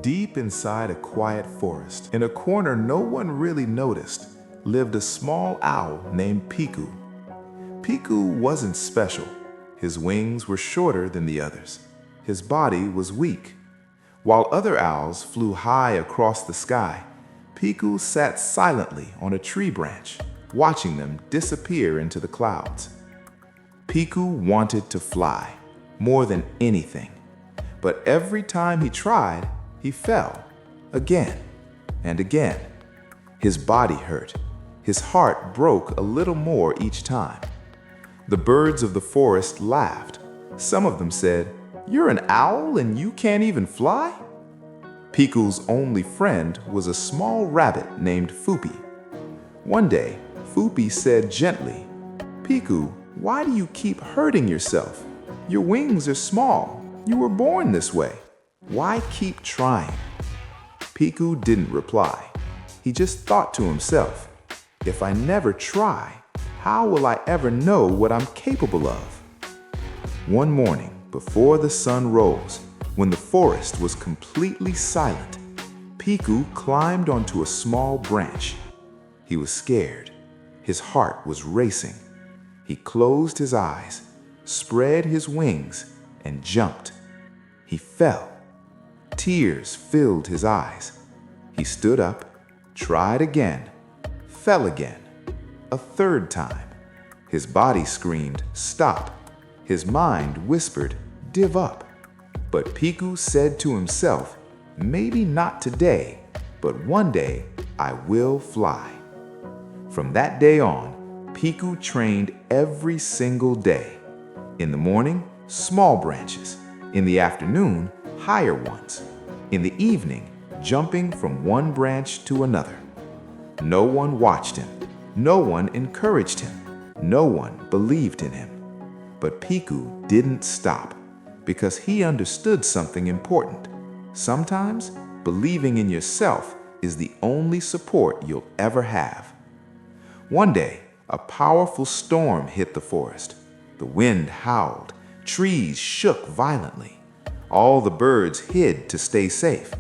Deep inside a quiet forest, in a corner no one really noticed, lived a small owl named Piku. Piku wasn't special. His wings were shorter than the others. His body was weak. While other owls flew high across the sky, Piku sat silently on a tree branch, watching them disappear into the clouds. Piku wanted to fly more than anything, but every time he tried, he fell again and again. His body hurt. His heart broke a little more each time. The birds of the forest laughed. Some of them said, "You're an owl and you can't even fly?" Piku's only friend was a small rabbit named Fupi. One day, Fupi said gently, "Piku, why do you keep hurting yourself? Your wings are small. You were born this way. Why keep trying?" Piku didn't reply. He just thought to himself, "If I never try, how will I ever know what I'm capable of?" One morning, before the sun rose, when the forest was completely silent, Piku climbed onto a small branch. He was scared. His heart was racing. He closed his eyes, spread his wings, and jumped. He fell. Tears filled his eyes. He stood up, tried again, fell again, a third time. His body screamed, "Stop." His mind whispered, "Give up." But Piku said to himself, "Maybe not today, but one day I will fly." From that day on, Piku trained every single day. In the morning, small branches. In the afternoon, higher ones. In the evening, jumping from one branch to another. No one watched him. No one encouraged him. No one believed in him. But Piku didn't stop because he understood something important. Sometimes, believing in yourself is the only support you'll ever have. One day, a powerful storm hit the forest. The wind howled. Trees shook violently. All the birds hid to stay safe.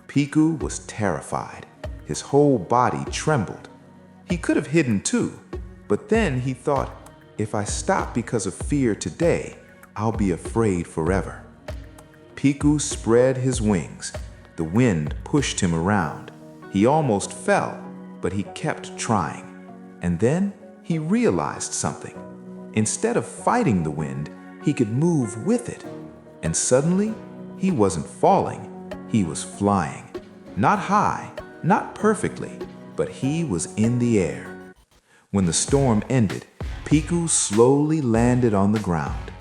Piku was terrified. His whole body trembled. He could have hidden too, but then he thought, "If I stop because of fear today, I'll be afraid forever." Piku spread his wings. The wind pushed him around. He almost fell, but he kept trying. And then he realized something. Instead of fighting the wind, he could move with it. And suddenly, he wasn't falling, he was flying. Not high, not perfectly, but he was in the air. When the storm ended, Piku slowly landed on the ground.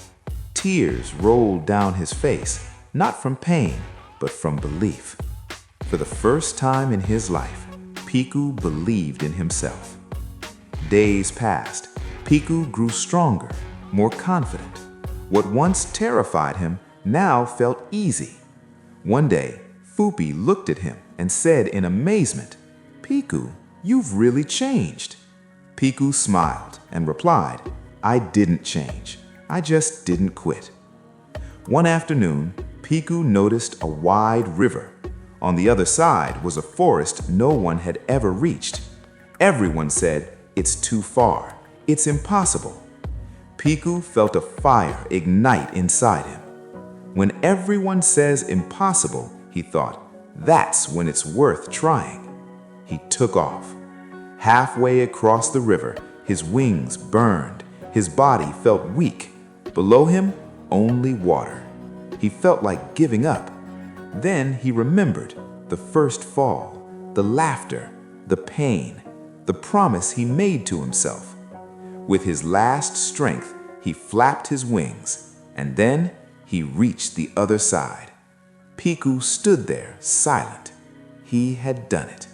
Tears rolled down his face, not from pain, but from belief. For the first time in his life, Piku believed in himself. Days passed. Piku grew stronger, more confident. What once terrified him now felt easy. One day, Fupi looked at him and said in amazement, "Piku, you've really changed." Piku smiled and replied, "I didn't change. I just didn't quit." One afternoon, Piku noticed a wide river. On the other side was a forest no one had ever reached. Everyone said, "It's too far. It's impossible." Piku felt a fire ignite inside him. When everyone says impossible, he thought, that's when it's worth trying. He took off. Halfway across the river, his wings burned. His body felt weak. Below him, only water. He felt like giving up. Then he remembered the first fall, the laughter, the pain, the promise he made to himself. With his last strength, he flapped his wings, and then he reached the other side. Piku stood there, silent. He had done it.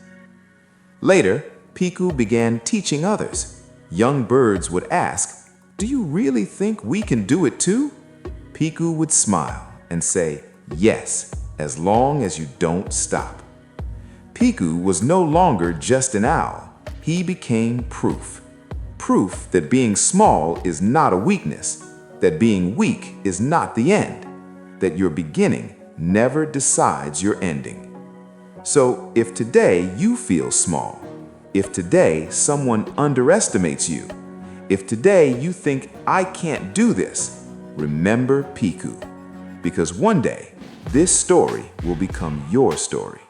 Later, Piku began teaching others. Young birds would ask, "Do you really think we can do it too?" Piku would smile and say, "Yes, as long as you don't stop." Piku was no longer just an owl. He became proof. Proof that being small is not a weakness, that being weak is not the end, that your beginning, never decides your ending. So if today you feel small, if today someone underestimates you, if today you think, I can't do this, remember Piku. Because one day, this story will become your story.